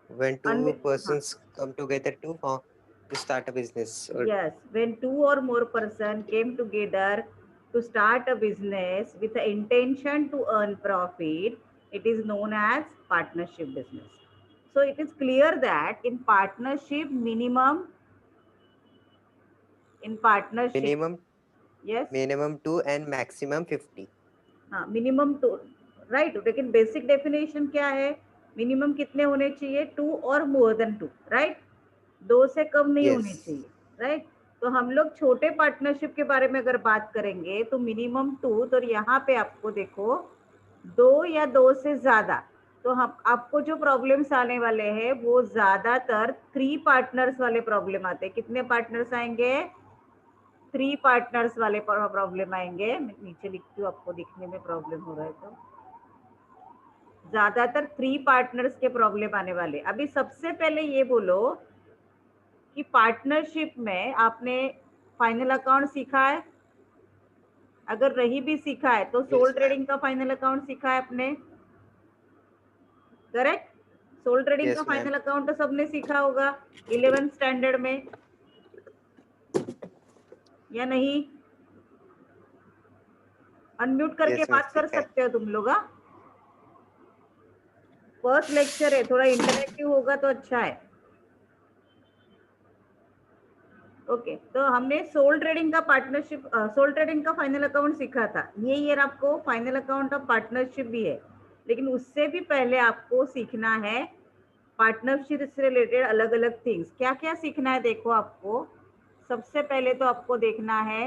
when two persons come together to start a business. Or Yes, when two or more person came together to start a business with the intention to earn profit, it is known as partnership business. So it is clear that in partnership, minimum yes, minimum 2 and maximum 50. हाँ minimum to, right, लेकिन basic definition क्या है? Minimum कितने होने चाहिए? To और more than to, right? दो से कम नहीं होने Yes. चाहिए, राइट? तो हम लोग छोटे पार्टनरशिप के बारे में अगर बात करेंगे तो मिनिमम टू, तो यहाँ पे आपको देखो दो या दो से ज्यादा, तो हम आपको जो प्रॉब्लम्स आने वाले हैं वो ज्यादातर थ्री पार्टनर्स वाले प्रॉब्लम आते हैं। कितने पार्टनर्स आएंगे? थ्री पार्टनर्स वाले प्रॉब्लम आएंगे। मैं नीचे लिखती हूँ, आपको दिखने में प्रॉब्लम हो रहा है तो। ज्यादातर थ्री पार्टनर्स के प्रॉब्लम आने वाले। अभी सबसे पहले ये बोलो कि पार्टनरशिप में आपने फाइनल अकाउंट सीखा है? अगर नहीं भी सीखा है तो सोल Yes, ma'am. ट्रेडिंग का फाइनल अकाउंट सीखा है आपने, करेक्ट? सोल ट्रेडिंग का Yes, ma'am. फाइनल अकाउंट तो सबने सीखा होगा 11th स्टैंडर्ड में, या नहीं? अनम्यूट करके Yes, ma'am. बात कर सीखा है. सकते हो तुम लोग। फर्स्ट लेक्चर है, थोड़ा इंटरेक्टिव होगा तो अच्छा है। ओके, तो हमने सोल ट्रेडिंग का फाइनल अकाउंट सीखा था। ये ईयर आपको फाइनल अकाउंट ऑफ पार्टनरशिप भी है, लेकिन उससे भी पहले आपको सीखना है पार्टनरशिप से रिलेटेड अलग अलग थिंग्स। क्या क्या सीखना है देखो आपको। सबसे पहले तो आपको देखना है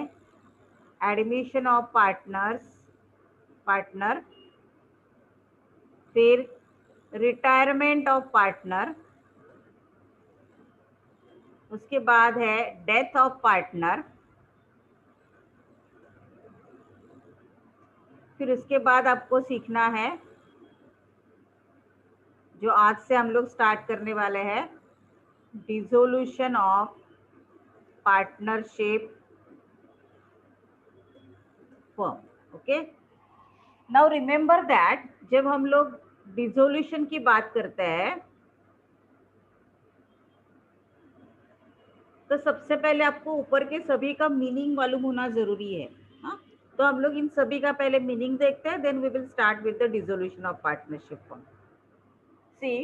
एडमिशन ऑफ पार्टनर, फिर रिटायरमेंट ऑफ पार्टनर, उसके बाद है डेथ ऑफ पार्टनर, फिर उसके बाद आपको सीखना है जो आज से हम लोग स्टार्ट करने वाले हैं, dissolution of partnership firm. Okay, now remember that जब हम लोग डिसोल्यूशन की बात करते हैं तो सबसे पहले आपको ऊपर के सभी का मीनिंग मालूम होना जरूरी है। हाँ, तो हम लोग इन सभी का पहले मीनिंग देखते हैं, then we will start with the dissolution of partnership firm. See,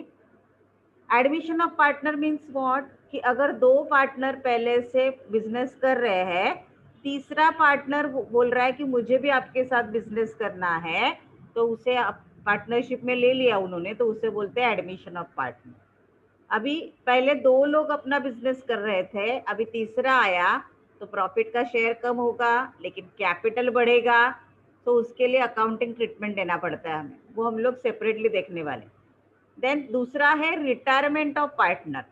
admission of partner means what, कि अगर दो पार्टनर पहले से बिजनेस कर रहे हैं, तीसरा पार्टनर बोल रहा है कि मुझे भी आपके साथ बिजनेस करना है, तो उसे पार्टनरशिप में ले लिया उन्होंने, तो उसे बोलते हैं एडमिशन ऑफ पार्टनर। अभी पहले दो लोग अपना बिजनेस कर रहे थे, अभी तीसरा आया, तो प्रॉफिट का शेयर कम होगा लेकिन कैपिटल बढ़ेगा, तो उसके लिए अकाउंटिंग ट्रीटमेंट देना पड़ता है हमें, वो हम लोग सेपरेटली देखने वाले। देन दूसरा है रिटायरमेंट ऑफ पार्टनर।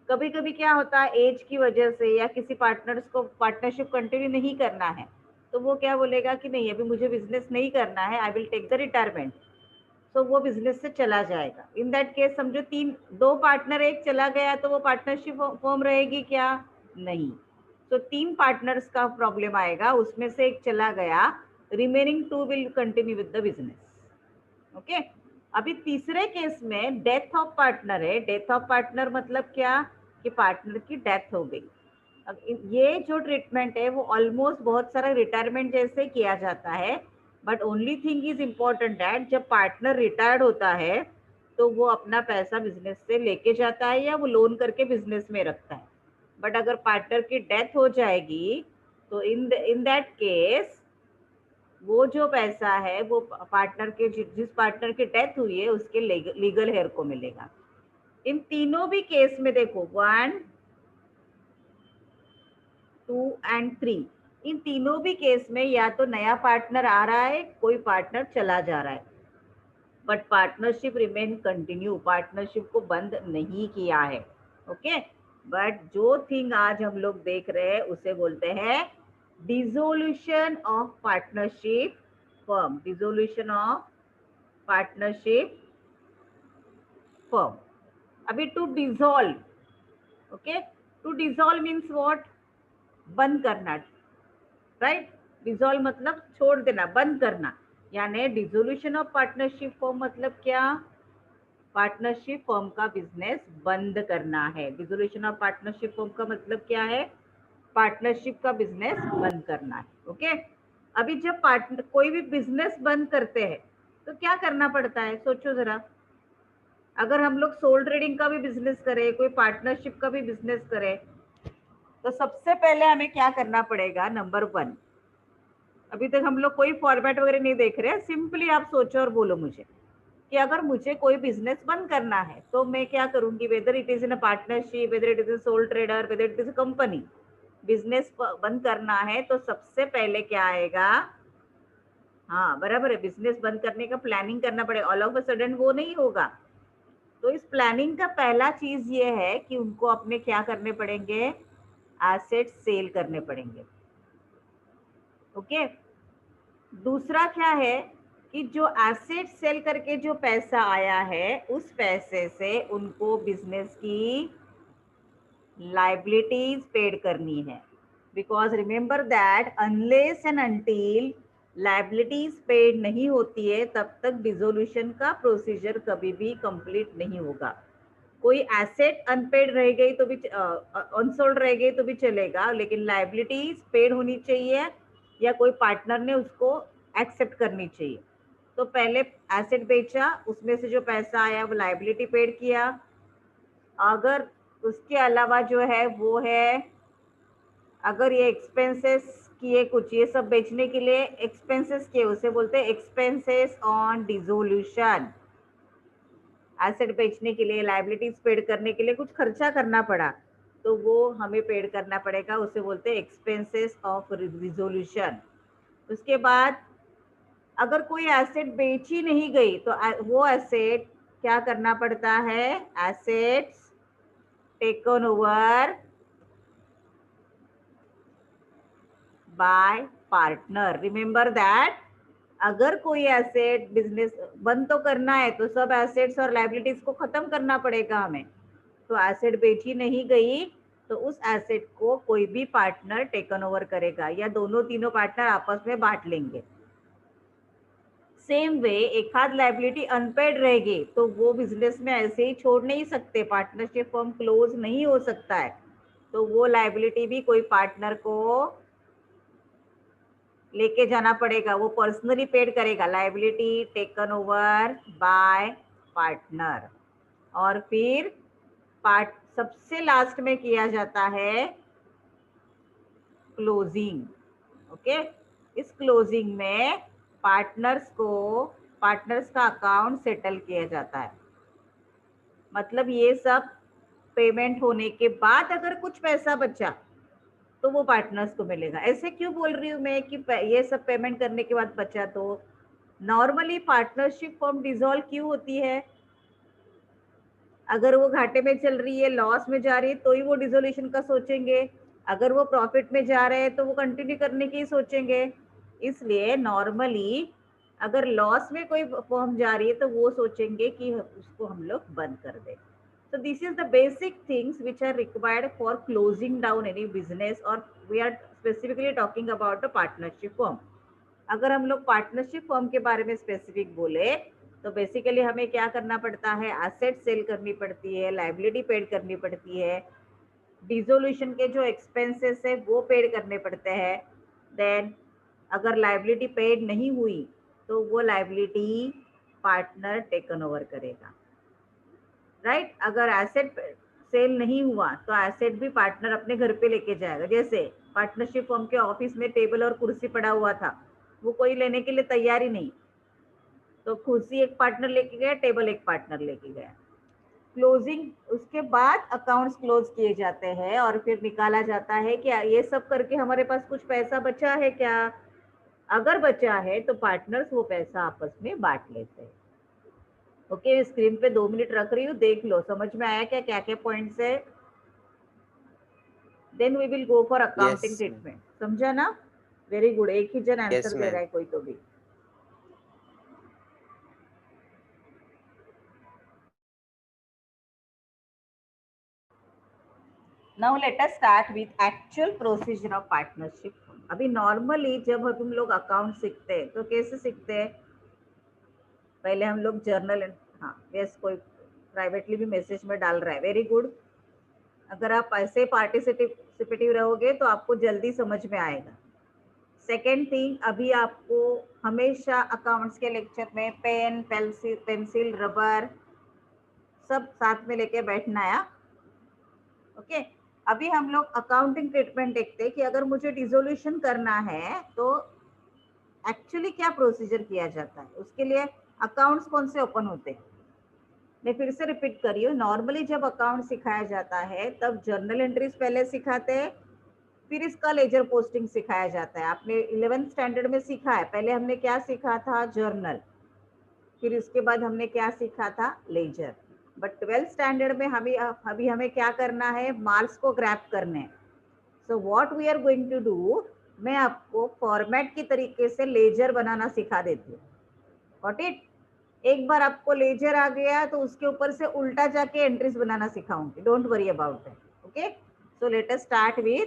कभी कभी क्या होता है, एज की वजह से या किसी पार्टनर्स को पार्टनरशिप कंटिन्यू नहीं करना है, तो वो क्या बोलेगा कि नहीं अभी मुझे बिजनेस नहीं करना है, I will take the retirement, तो वो बिजनेस से चला जाएगा। इन दैट केस समझो तीन, दो पार्टनर एक चला गया तो वो पार्टनरशिप फॉर्म रहेगी क्या? नहीं। तो तीन पार्टनर्स का प्रॉब्लम आएगा, उसमें से एक चला गया, remaining two will continue with the business. Okay, अभी तीसरे केस में डेथ ऑफ पार्टनर है। डेथ ऑफ पार्टनर मतलब क्या, कि पार्टनर की डेथ हो गई। अब ये जो ट्रीटमेंट है वो ऑलमोस्ट बहुत सारा रिटायरमेंट जैसे किया जाता है, but only thing is important that जब पार्टनर रिटायर्ड होता है तो वो अपना पैसा बिजनेस से लेके जाता है या वो लोन करके बिजनेस में रखता है। बट अगर पार्टनर की डेथ हो जाएगी तो इन दैट केस वो जो पैसा है वो पार्टनर के जिस पार्टनर की डेथ हुई है उसके लीगल हेयर को मिलेगा। इन तीनों भी केस में देखो, 1, 2 एंड 3, इन तीनों भी केस में या तो नया पार्टनर आ रहा है, कोई पार्टनर चला जा रहा है, but partnership remain continue, partnership को बंद नहीं किया है। ओके, बट जो थिंग आज हम लोग देख रहे हैं उसे बोलते हैं dissolution of partnership firm, dissolution of partnership firm. अभी to dissolve, okay, to dissolve means what, बंद करना, राइट? डिसॉल्व मतलब छोड़ देना, बंद करना। यानी डिसोल्यूशन ऑफ पार्टनरशिप फॉर्म मतलब क्या, पार्टनरशिप फर्म का बिजनेस बंद करना है। डिसोल्यूशन ऑफ पार्टनरशिप फर्म का मतलब क्या है? पार्टनरशिप का बिजनेस बंद करना है। ओके, अभी जब पार्टनर कोई भी बिजनेस बंद करते हैं तो क्या करना पड़ता है, सोचो जरा। अगर हम लोग सोल ट्रेडिंग का भी बिजनेस करें, कोई पार्टनरशिप का भी बिजनेस करें, तो सबसे पहले हमें क्या करना पड़ेगा? नंबर 1, अभी तक हम लोग कोई फॉर्मेट वगैरह नहीं देख रहे हैं, सिंपली आप सोचो और बोलो मुझे कि अगर मुझे कोई बिजनेस बंद करना है तो मैं क्या करूंगी? Whether it is in a partnership, whether it is a soul trader, whether it is a company, business बंद करना है तो सबसे पहले क्या आएगा? हाँ बराबर है, बिजनेस बंद करने का प्लानिंग करना पड़ेगा। ऑल ऑफ अ सडन वो नहीं होगा। तो इस प्लानिंग का पहला चीज ये है कि उनको अपने क्या करने पड़ेंगे? एसेट सेल करने पड़ेंगे। ओके, दूसरा क्या है कि जो एसेट सेल करके जो पैसा आया है उस पैसे से उनको बिजनेस की लाइबिलिटीज पेड करनी है। Because remember that unless and until liabilities paid नहीं होती है तब तक डिसोल्यूशन का प्रोसीजर कभी भी कंप्लीट नहीं होगा। कोई एसेट अनपेड रह गई तो भी अनसोल्ड रह गई तो भी चलेगा, लेकिन लाइबिलिटीज पेड होनी चाहिए या कोई पार्टनर ने उसको एक्सेप्ट करनी चाहिए। तो पहले एसेट बेचा, उसमें से जो पैसा आया वो लाइबिलिटी पेड किया। अगर उसके अलावा जो है वो है, अगर ये एक्सपेंसेस किए कुछ, ये सब बेचने के लिए एक्सपेंसेस किए, उसे बोलते हैं एक्सपेंसेस ऑन डिसोल्यूशन। एसेट बेचने के लिए, लाइबिलिटीज पेड करने के लिए कुछ खर्चा करना पड़ा तो वो हमें पेड करना पड़ेगा, उसे बोलते हैं एक्सपेंसेस ऑफ रिजोल्यूशन। उसके बाद अगर कोई एसेट बेची नहीं गई तो वो एसेट क्या करना पड़ता है? Assets taken over by partner. Remember that अगर कोई एसेट बिजनेस बंद तो करना है तो सब एसेट्स और लाइबिलिटीज को खत्म करना पड़ेगा हमें। तो एसेट बेची नहीं गई तो उस एसेट को कोई भी पार्टनर टेकन ओवर करेगा या दोनों तीनों पार्टनर आपस में बांट लेंगे। सेम वे एक आध लाइबिलिटी अनपेड रहेगी तो वो बिजनेस में ऐसे ही छोड़ नहीं सकते, पार्टनरशिप फॉर्म क्लोज नहीं हो सकता है। तो वो लाइबिलिटी भी कोई पार्टनर को लेके जाना पड़ेगा, वो पर्सनली पेड करेगा। Liability taken over by partner. और फिर पार्ट सबसे लास्ट में किया जाता है क्लोजिंग। ओके, इस क्लोजिंग में पार्टनर्स का अकाउंट सेटल किया जाता है। मतलब ये सब पेमेंट होने के बाद अगर कुछ पैसा बचा तो वो पार्टनर्स को मिलेगा। ऐसे क्यों बोल रही हूँ मैं कि ये सब पेमेंट करने के बाद बचा? तो नॉर्मली पार्टनरशिप फॉर्म डिसॉल्व क्यों होती है? अगर वो घाटे में चल रही है, लॉस में जा रही है तो ही वो डिसोल्यूशन का सोचेंगे। अगर वो प्रॉफिट में जा रहे हैं तो वो कंटिन्यू करने की ही सोचेंगे। इसलिए नॉर्मली अगर लॉस में कोई फॉर्म जा रही है तो वो सोचेंगे कि उसको हम लोग बंद कर दें। So this is the basic things which are required for closing down any business, or we are specifically talking about the partnership firm. अगर हम लोग पार्टनरशिप फर्म के बारे में स्पेसिफिक बोले तो बेसिकली हमें क्या करना पड़ता है? एसेट सेल करनी पड़ती है, लाइबिलिटी पेड करनी पड़ती है, डिसोल्यूशन के जो एक्सपेंसेस है वो पेड करने पड़ते हैं। देन अगर लाइबिलिटी पेड नहीं हुई तो वो लाइबिलिटी पार्टनर टेकन ओवर करेगा। राइट, अगर एसेट सेल नहीं हुआ तो एसेट भी पार्टनर अपने घर पे लेके जाएगा। जैसे पार्टनरशिप फर्म के ऑफिस में टेबल और कुर्सी पड़ा हुआ था, वो कोई लेने के लिए तैयार ही नहीं, तो कुर्सी एक पार्टनर लेके गया, टेबल एक पार्टनर लेके गया। क्लोजिंग, उसके बाद अकाउंट्स क्लोज किए जाते हैं और फिर निकाला जाता है कि ये सब करके हमारे पास कुछ पैसा बचा है क्या? अगर बचा है तो पार्टनर्स वो पैसा आपस में बांट लेते हैं। ओके, स्क्रीन पे 2 मिनट रख रही हूँ, देख लो समझ में आया क्या क्या क्या पॉइंट्स है। Then we will go for accounting Yes, treatment. समझा ना? वेरी गुड, एक ही जन आंसर yes, दे रहा ma'am. है कोई तो भी। Now let us start with actual procedure of partnership. अभी नॉर्मली जब हम लोग अकाउंट सीखते हैं तो कैसे सीखते हैं? पहले हम लोग जर्नल, हाँ यस, कोई प्राइवेटली भी मैसेज में डाल रहा है, वेरी गुड। अगर आप ऐसे पार्टिसिपेटिव रहोगे तो आपको जल्दी समझ में आएगा। सेकेंड थिंग, अभी आपको हमेशा अकाउंट्स के लेक्चर में पेन पेंसिल रबर सब साथ में लेके बैठना है। ओके, अभी हम लोग अकाउंटिंग ट्रीटमेंट देखते हैं कि अगर मुझे डिसोल्यूशन करना है तो एक्चुअली क्या प्रोसीजर किया जाता है, उसके लिए अकाउंट्स कौन से ओपन होते हैं। मैं फिर से रिपीट कर रही हूँ, नॉर्मली जब अकाउंट सिखाया जाता है तब जर्नल एंट्रीज पहले सिखाते हैं, फिर इसका लेजर पोस्टिंग सिखाया जाता है। आपने 11th स्टैंडर्ड में सीखा है, पहले हमने क्या सीखा था, जर्नल, फिर इसके बाद हमने क्या सीखा था, लेजर। बट 12th स्टैंडर्ड में अभी हमें क्या करना है, मार्क्स को ग्रैब करने। So what we are going to do, मैं आपको फॉर्मेट की तरीके से लेजर बनाना सिखा देती हूँ। Got it. एक बार आपको लेजर आ गया तो उसके ऊपर से उल्टा जाके एंट्रीज बनाना सिखाऊंगी, don't worry about that. Okay, so let us start with,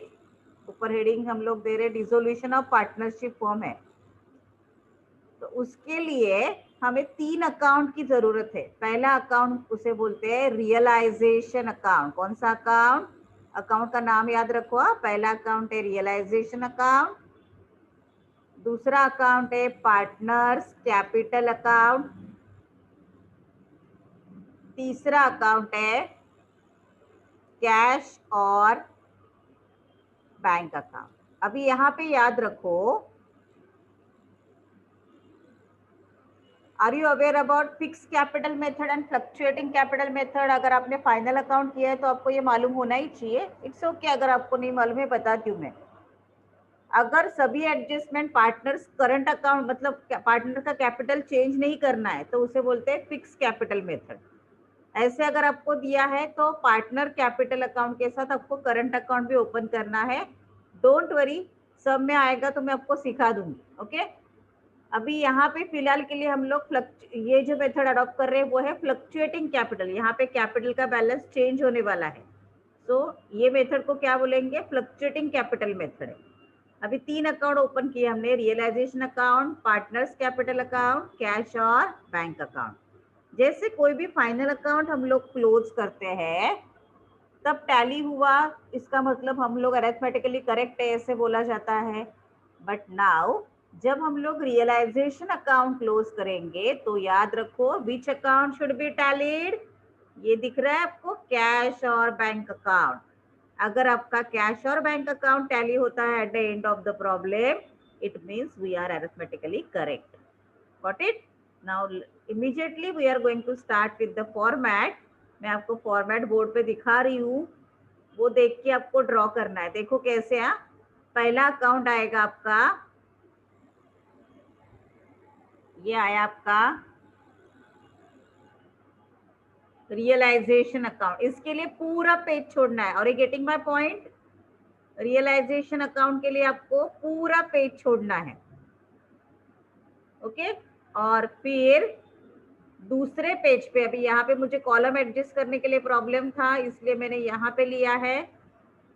ऊपर हेडिंग हम लोग दे रहे डिसोल्यूशन ऑफ पार्टनरशिप फॉर्म है। तो उसके लिए हमें 3 अकाउंट की जरूरत है। पहला अकाउंट उसे बोलते हैं रियलाइजेशन अकाउंट। कौन सा अकाउंट, अकाउंट का नाम याद रखो आप। पहला अकाउंट है रियलाइजेशन अकाउंट, दूसरा अकाउंट है पार्टनर्स कैपिटल अकाउंट, तीसरा अकाउंट है कैश और बैंक अकाउंट। अभी यहाँ पे याद रखो, are you aware about fix capital method and fluctuating capital method. अगर आपने फाइनल अकाउंट किया है तो आपको ये मालूम होना ही चाहिए। इट्स ओके अगर आपको नहीं मालूम है, बताती हूँ मैं। अगर सभी एडजस्टमेंट पार्टनर्स करंट अकाउंट मतलब पार्टनर का कैपिटल चेंज नहीं करना है तो उसे बोलते हैं फिक्स कैपिटल मेथड। ऐसे अगर आपको दिया है तो पार्टनर कैपिटल अकाउंट के साथ आपको करंट अकाउंट भी ओपन करना है। डोंट वरी, सब में आएगा तो मैं आपको सिखा दूंगी। ओके, अभी यहाँ पे फिलहाल के लिए हम लोग ये जो मेथड अडॉप्ट कर रहे हैं वो है फ्लक्चुएटिंग कैपिटल। यहाँ पे कैपिटल का बैलेंस चेंज होने वाला है, तो ये मेथड को क्या बोलेंगे, फ्लक्चुएटिंग कैपिटल मेथड है। अभी 3 अकाउंट ओपन किए हमने, realisation account, partners capital account, cash और बैंक अकाउंट। जैसे कोई भी फाइनल अकाउंट हम लोग क्लोज करते हैं तब टैली हुआ, इसका मतलब हम लोग अरिथमेटिकली करेक्ट है ऐसे बोला जाता है। बट नाउ जब हम लोग रियलाइजेशन अकाउंट क्लोज करेंगे तो याद रखो which account should be tallied. ये दिख रहा है आपको, कैश और बैंक अकाउंट। अगर आपका कैश और बैंक अकाउंट टैली होता है at the end of the problem, it means we are arithmetically correct. Got it. Now immediately we are going to start with the format. मैं आपको format board पे दिखा रही हूँ, वो देख के आपको ड्रॉ करना है। देखो कैसे, पहला अकाउंट आएगा आपका, ये आया आपका रियलाइजेशन अकाउंट। इसके लिए पूरा पेज छोड़ना है। और ये getting my point, realisation account के लिए आपको पूरा पेज छोड़ना है। ओके, और फिर दूसरे पेज पे, अभी यहाँ पे मुझे कॉलम एडजस्ट करने के लिए प्रॉब्लम था इसलिए मैंने यहाँ पे लिया है।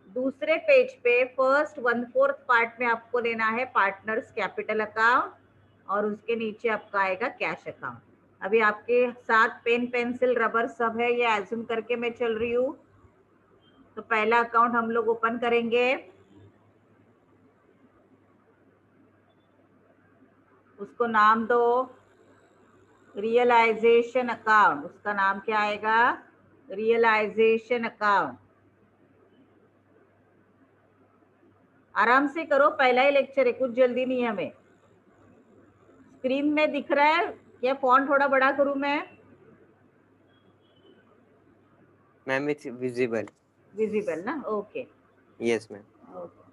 दूसरे पेज पे फर्स्ट 1/4 पार्ट में आपको लेना है पार्टनर्स कैपिटल अकाउंट और उसके नीचे आपका आएगा कैश अकाउंट। अभी आपके साथ पेन पेंसिल रबर सब है, ये एज्यूम करके मैं चल रही हूँ। तो पहला अकाउंट हम लोग ओपन करेंगे, उसको नाम दो रियलाइजेशन अकाउंट। उसका नाम क्या आएगा, रियलाइजेशन अकाउंट। आराम से करो, पहला ही लेक्चर है, कुछ जल्दी नहीं है हमें। स्क्रीन में दिख रहा है क्या, फॉन्ट थोड़ा बड़ा करूं मैं? Ma'am it's visible. विजिबल ना, okay. Yes ma'am.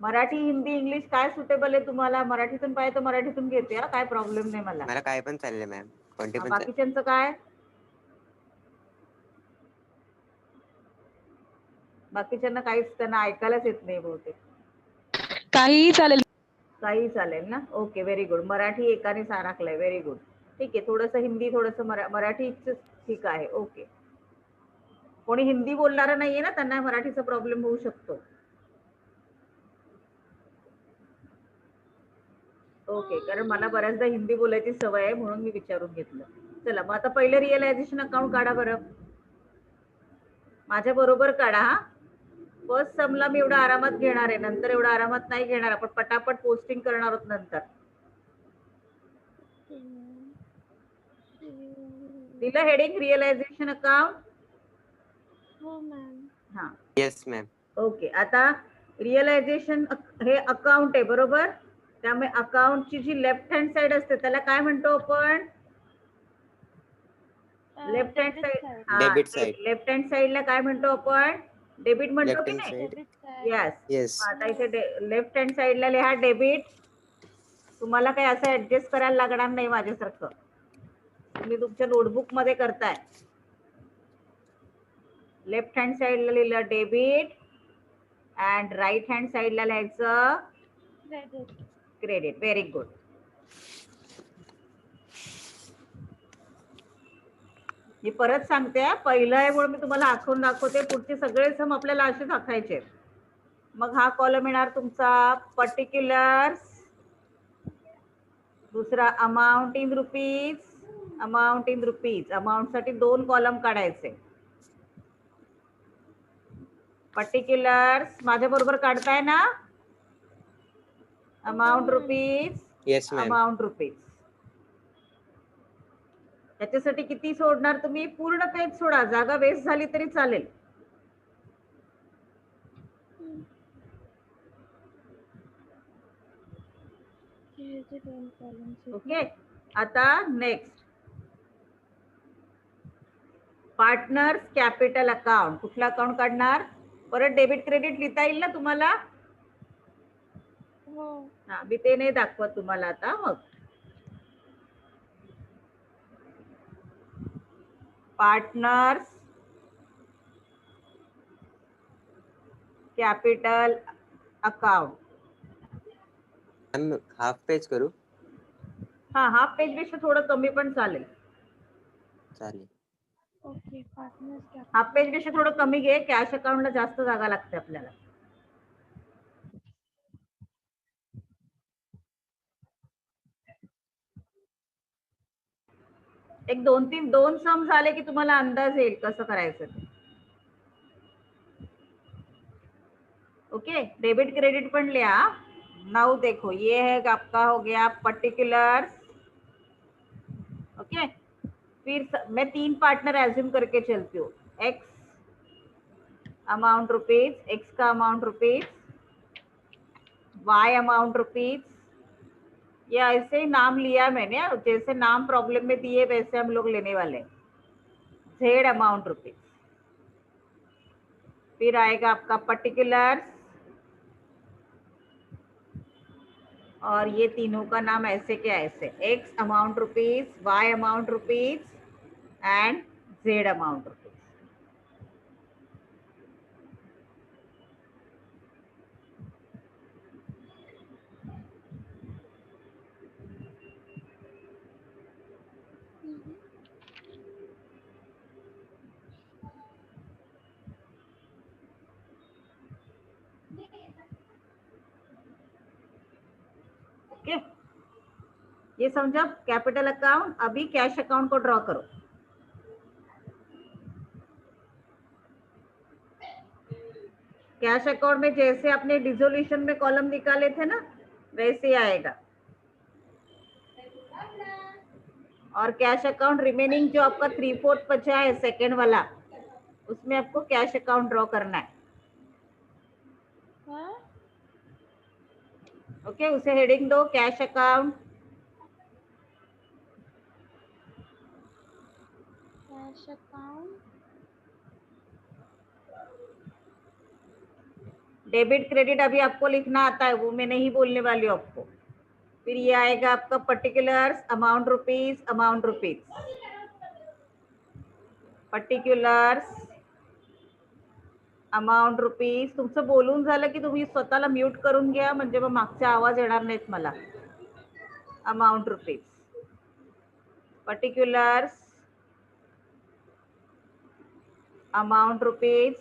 Marathi Hindi English काय सुटेबल आहे तुम्हाला? मराठीतून पाहिजे तर मराठीतून घेते, काय प्रॉब्लेम नाही मला. मला काय पण चाललंय मॅम, कोणते पण बाकीच्यांचं काय? बाकीच्यांना काहीच त्यांना ऐकायलाच येत नाही बहुतेक. काहीही चालेल. काही चालेल ना, ओके व्हेरी गुड. मराठी एकाने साराकलंय, व्हेरी गुड. ठीक आहे, थोडंसं हिंदी थोडंसं मराठीच ठीक आहे. ओके, कोणी हिंदी बोलणारं नाहीये ना, त्यांना मराठीचा प्रॉब्लेम होऊ शकतो. ओके, कारण मला बऱ्याचदा हिंदी बोलायची सवय आहे म्हणून मी विचारून घेतलं. चला मग आता पहिले रिअलायझेशन अकाउंट काढा बरं. माझ्या बरोबर काढा हा. फर्स्ट समला मी एवढा आरामात घेणार आहे, नंतर एवढा आरामात नाही घेणार. आपण पटापट पोस्टिंग करणार आहोत नंतर. दिलं हेडिंग रिअलायझेशन अकाउंट? हो मॅम. हा येस मॅम. ओके. आता रिअलायझेशन हे अकाउंट आहे बरोबर, त्यामुळे अकाउंटची जी लेफ्ट हँड साइड असते त्याला काय म्हणतो आपण? Left hand side. Debit side. Left hand साइडला काय म्हणतो आपण? डेबिट म्हणतो लेफ्ट की हँड नाही? साइड. येस. येस. आता इथे लेफ्ट हँड साइडला लिहा डेबिट. तुम्हाला काही असं ऍडजस्ट करायला लागणार नाही माझ्यासारखं, तुम्ही तुमच्या नोटबुक मध्ये करताय. लेफ्ट हँड साइडला लिहिलं डेबिट अँड राईट हँड साइडला लिहायचं क्रेडिट. Very good. मी परत सांगते, पहिलं आहे म्हणून मी तुम्हाला आखून दाखवते, पुढचे सगळे सम आपल्याला असे दाखायचे. मग हा कॉलम येणार तुमचा पर्टिक्युलर्स, दुसरा amount in rupees. Amount in rupees, amount साठी 2 कॉलम काढायचे. पर्टिक्युलर्स माझ्या बरोबर काढताय ना? Amount rupees. Yes ma'am. Amount rupees. त्याच्यासाठी किती सोडणार तुम्ही? पूर्ण पेज सोडा, जागा वेस्ट झाली तरी चालेल. ओके. आता नेक्स्ट पार्टनर्स कॅपिटल अकाउंट. कुठला अकाउंट काढणार? परत डेबिट क्रेडिट लिहिता येईल ना तुम्हाला? हा, मी ते नाही दाखवत तुम्हाला आता. मग partners capital account. Ma'am half page करू? हा, हाफ पेज पेक्षा थोडं कमी पण चालेल. चालेल. ओके. हाफ पेज पेक्षा थोडं कमी घे, कॅश अकाउंटला जास्त जागा लागते आपल्याला. एक 2 सम झाले की तुम्हाला अंदाज येईल कसं करायचं ते. ओके. डेबिट क्रेडिट पण लिहा. नाउ देखो, ये है आपका हो गया पर्टिकुलर्स. ओके. फिर मैं 3 पार्टनर एज्यूम करके चलती हूँ. एक्स अमाउंट रुपीज, एक्स का amount rupees, Y amount rupees. ये ऐसे ही नाम लिया मैंने, जैसे नाम प्रॉब्लम में दिए वैसे हम लोग लेने वाले. Z amount rupees. फिर आएगा आपका पर्टिकुलर्स, और ये तीनों का नाम ऐसे के ऐसे, X amount rupees, Y amount rupees and Z amount rupees. Okay. ये समझा कैपिटल अकाउंट. अभी कैश अकाउंट को ड्रॉ करो. कैश अकाउंट में जैसे आपने डिसोल्यूशन में कॉलम निकाले थे ना, वैसे ही आएगा. और कैश अकाउंट रिमेनिंग जो आपका 3/4 बचा है सेकेंड वाला, उसमें आपको कैश अकाउंट ड्रॉ करना है. ओके. उसे हेडिंग दो cash account. Cash account. Debit credit अभी आपको लिखना आता है, वो मैं नहीं बोलने वाली हूँ आपको. फिर ये आएगा आपका particulars, amount rupees, amount rupees. Particulars, amount rupees. तुमचं बोलून झालं की तुम्ही स्वतःला म्यूट करून घ्या, म्हणजे मग मागचा आवाज येणार नाहीत मला. Amount rupees, particulars, amount rupees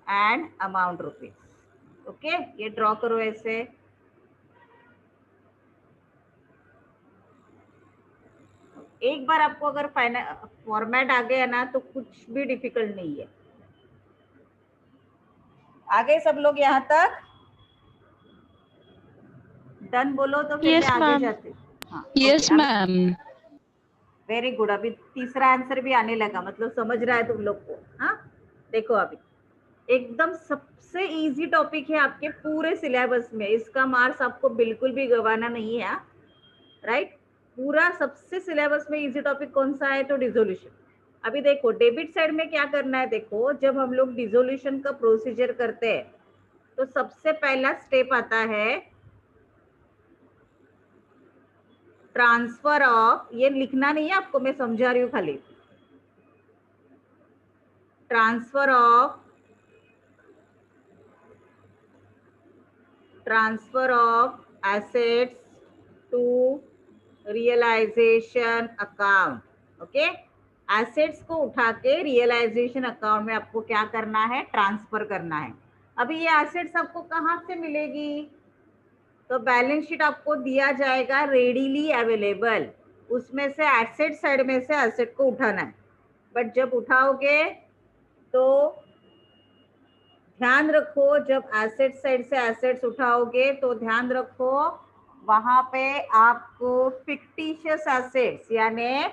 and amount rupees. Okay. ये ड्रॉ करो ऐसे. एक बार आपको अगर फॉर्मेट आ गया ना तो कुछ भी डिफिकल्ट नहीं है. आगे सब लोग यहाँ तक डन बोलो तो फिर मैं Yes, आगे ma'am. जाती हूँ. हाँ, Yes, okay, ma'am. Very good. अभी तीसरा आंसर भी आने लगा, मतलब समझ रहा है तुम लोग को. हाँ, देखो अभी एकदम सबसे इजी टॉपिक है आपके पूरे सिलेबस में. इसका मार्क्स आपको बिल्कुल भी गवाना नहीं है. राइट, पूरा सबसे सिलेबस में इजी टॉपिक कौन सा है? तो डिसोल्यूशन. अभी देखो डेबिट साइड में क्या करना है. देखो जब हम लोग डिसोल्यूशन का प्रोसीजर करते हैं तो सबसे पहला स्टेप आता है ट्रांसफर ऑफ. ये लिखना नहीं है आपको, मैं समझा रही हूँ खाली. Transfer of assets to realisation account. Okay, assets को उठा के रियलाइजेशन अकाउंट में आपको क्या करना है? ट्रांसफर करना है. अभी ये एसेट्स आपको कहाँ से मिलेगी? तो बैलेंस शीट आपको दिया जाएगा रेडीली अवेलेबल. उसमें से एसेट साइड में से एसेट को उठाना है. बट जब उठाओगे तो ध्यान रखो, जब एसेट साइड से एसेट्स उठाओगे तो ध्यान रखो वहां पे आपको फिक्टिशियस एसेट्स, यानी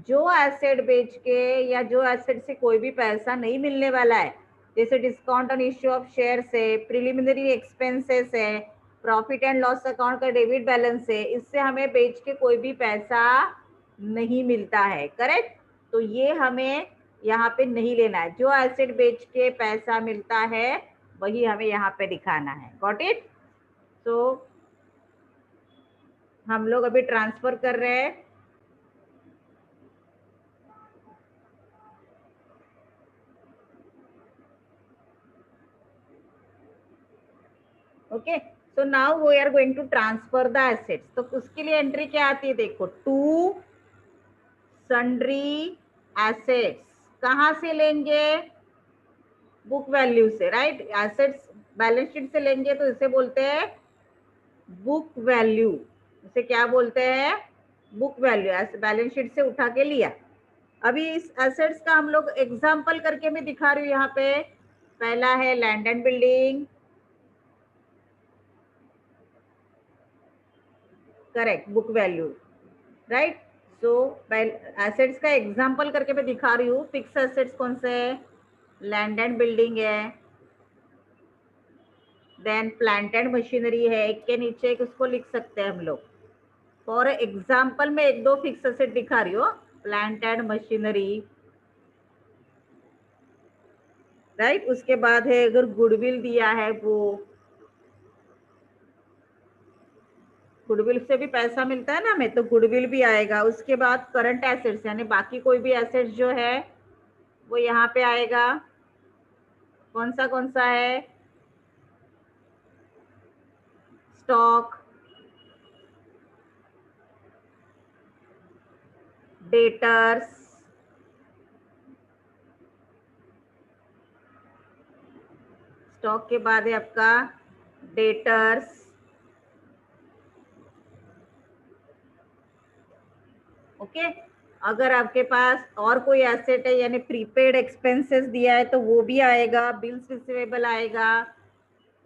जो एसेट बेच के या जो एसेट से कोई भी पैसा नहीं मिलने वाला है, जैसे discount on issue of share से, प्रिलिमिनरी एक्सपेंसेस है, प्रॉफिट एंड लॉस अकाउंट का डेबिट बैलेंस है, इससे हमें बेच के कोई भी पैसा नहीं मिलता है. करेक्ट. तो ये हमें यहाँ पे नहीं लेना है. जो एसेट बेच के पैसा मिलता है वही हमें यहाँ पे दिखाना है. Got it. तो हम लोग अभी ट्रांसफर कर रहे हैं. Okay, so now we are going to transfer the assets. तो उसके लिए एंट्री क्या आती है? देखो, टू सन्ड्री एसेट्स. कहाँ से लेंगे? बुक वैल्यू से. राइट, एसेट्स बैलेंस शीट से लेंगे तो इसे बोलते हैं बुक वैल्यू. इसे क्या बोलते हैं? Book value. बैलेंस शीट से उठा के लिया. अभी इस एसेट्स का हम लोग एग्जांपल करके मैं दिखा रही हूँ यहाँ पे. पहला है land and building. Correct, book value. Right. So assets का एग्जांपल करके मैं दिखा रही हूँ. फिक्स एसेट्स कौन से है? लैंड एंड बिल्डिंग है, देन प्लांट एंड मशीनरी है. एक के नीचे एक उसको लिख सकते हैं हम लोग. फॉर एग्जाम्पल में एक दो फिक्स एसेट दिखा रही हूँ. Plant and machinery. राइट. उसके बाद है अगर गुडविल दिया है, वो गुडविल से भी पैसा मिलता है ना हमें, तो गुडविल भी आएगा. उसके बाद करंट एसेट्स, यानी बाकी कोई भी एसेट्स जो है वो यहाँ पे आएगा. कौन सा है? स्टॉक, डेटर्स, स्टॉक के बाद है आपका डेटर्स. ओके. अगर आपके पास और कोई एसेट है, यानी प्रीपेड एक्सपेंसेस दिया है, तो वो भी आएगा. बिल्स रिसीवेबल आएगा.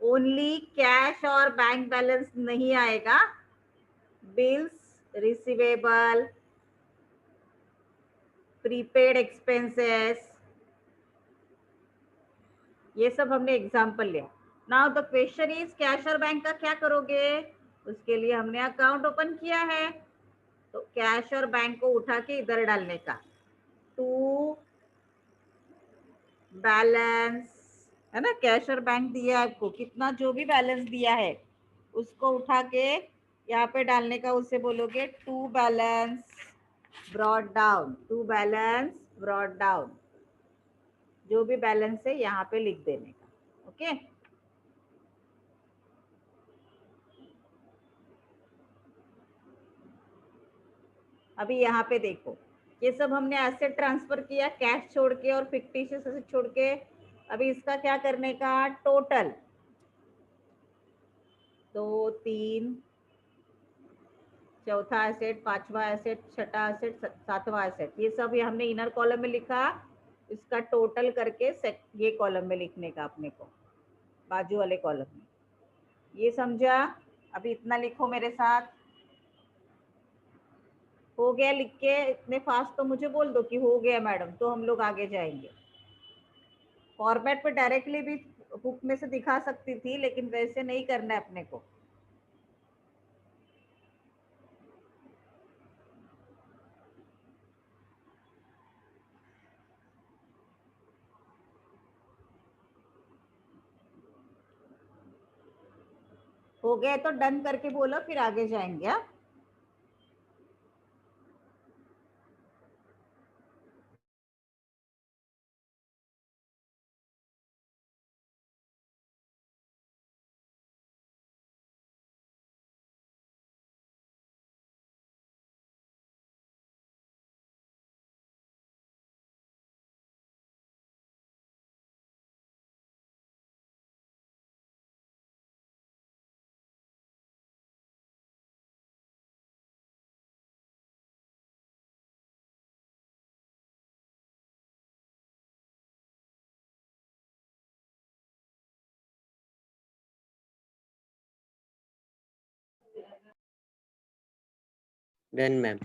ओनली कैश और बैंक बैलेंस नहीं आएगा. बिल्स रिसीवेबल, प्रीपेड एक्सपेंसेस, ये सब हमने एग्जांपल लिया. Now the question is cash और बैंक का क्या करोगे? उसके लिए हमने अकाउंट ओपन किया है, तो कैश और बैंक को उठा के इधर डालने का. टू बैलेंस है ना, कैश और बैंक दिया है आपको, कितना जो भी बैलेंस दिया है उसको उठा के यहाँ पे डालने का. उसे बोलोगे to balance brought down. To balance brought down. जो भी बैलेंस है यहाँ पे लिख देने का. ओके. अभी यहाँ पे देखो, ये सब हमने एसेट ट्रांसफर किया कैश छोड़ के और फिक्टिशियस एसेट छोड़ के. अभी इसका क्या करने का? टोटल 2 3, चौथा एसेट, पांचवा एसेट, छठा एसेट, सातवां एसेट, ये सब ये हमने इनर कॉलम में लिखा. इसका टोटल करके ये कॉलम में लिखने का अपने को. बाजू वाले कॉलम में। ये समझा? अभी इतना लिखो मेरे साथ। हो गया लिख के? इतने फास्ट तो मुझे बोल दो कि हो गया मैडम, तो हम लोग आगे जाएंगे। फॉर्मेट पे डायरेक्टली भी बुक में से दिखा सकती थी, लेकिन वैसे नहीं करना है अपने को। हो गया तो डन करके बोलो, फिर आगे जाएंगे। हाँ, done ma'am.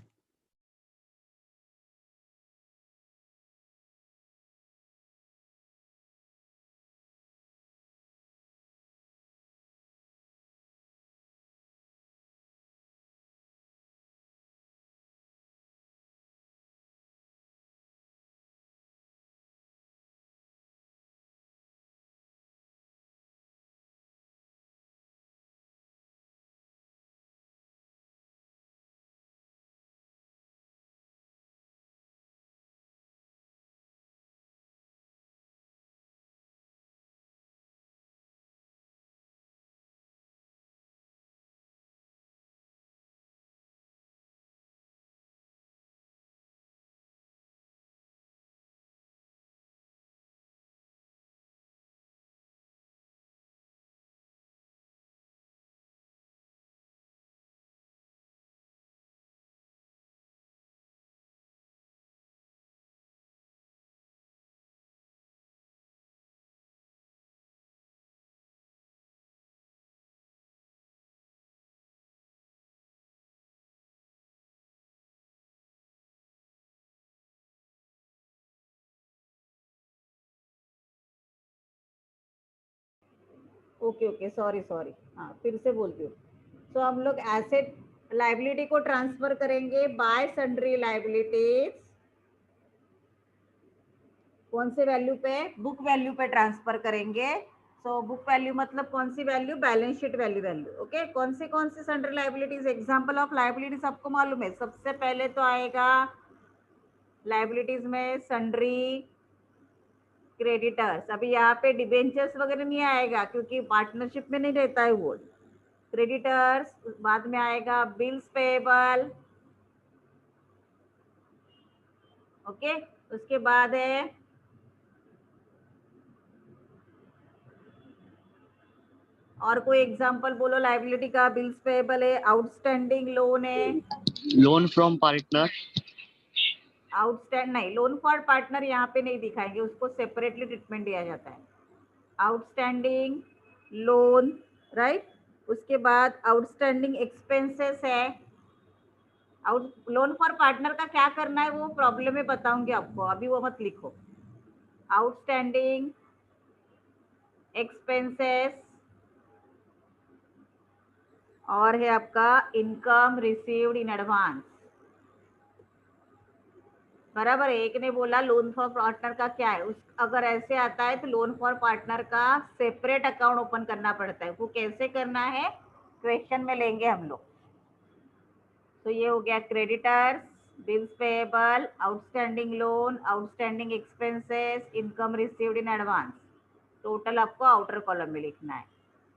Okay okay, sorry sorry. हाँ, फिर से बोलती हूँ। तो हम लोग एसेट लाइबिलिटी को ट्रांसफर करेंगे बाय सन्ड्री लाइबिलिटीज। कौन से वैल्यू पे? बुक वैल्यू पे ट्रांसफर करेंगे। सो बुक वैल्यू मतलब कौन सी value? Balance sheet value. Okay, कौन सी sundry liabilities? Example of liabilities आपको मालूम है। सबसे पहले तो आएगा लाइबिलिटीज में सन्ड्री क्रेडिटर्स। अभी यहाँ पे डिबेंचर्स वगैरह नहीं आएगा, क्योंकि पार्टनरशिप में नहीं रहता है वो। क्रेडिटर्स बाद में आएगा, बिल्स पेएबल। ओके, उसके बाद है और कोई एग्जांपल बोलो लाइबिलिटी का। बिल्स पेएबल है, आउटस्टैंडिंग लोन है। Loan from partner. आउटस्टैंड नहीं, लोन फॉर पार्टनर यहाँ पे नहीं दिखाएंगे, उसको सेपरेटली ट्रीटमेंट दिया जाता है। Outstanding loan, right. उसके बाद आउटस्टैंडिंग एक्सपेंसेस है। आउट लोन फॉर पार्टनर का क्या करना है वो प्रॉब्लम में बताऊंगी आपको, अभी वो मत लिखो। आउटस्टैंडिंग एक्सपेंसेस और है आपका इनकम रिसीव्ड इन एडवांस। बराबर है। एक ने बोला लोन फॉर पार्टनर का क्या है, उस अगर ऐसे आता है तो लोन फॉर पार्टनर का सेपरेट अकाउंट ओपन करना पड़ता है। वो कैसे करना है क्वेश्चन में लेंगे हम लोग। तो ये हो गया creditors, bills payable, outstanding loan, outstanding expenses, income received in advance. Total आपको आउटर कॉलम में लिखना है।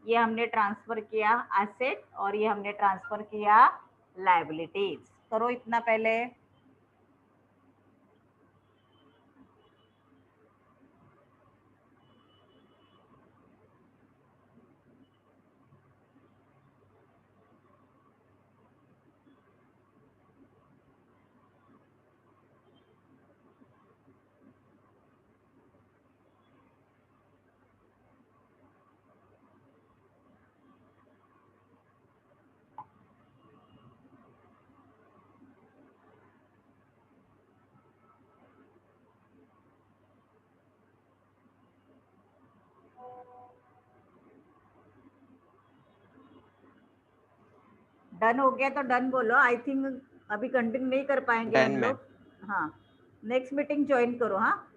ये हमने ट्रांसफर किया एसेट और ये हमने ट्रांसफर किया लायबिलिटीज। करो इतना पहले। डन हो गया तो डन बोलो. आई थिंक अभी कंटिन्यू नहीं कर पाएंगे Done, हम ma'am. लोग. हाँ, नेक्स्ट मीटिंग ज्वाइन करो. हाँ,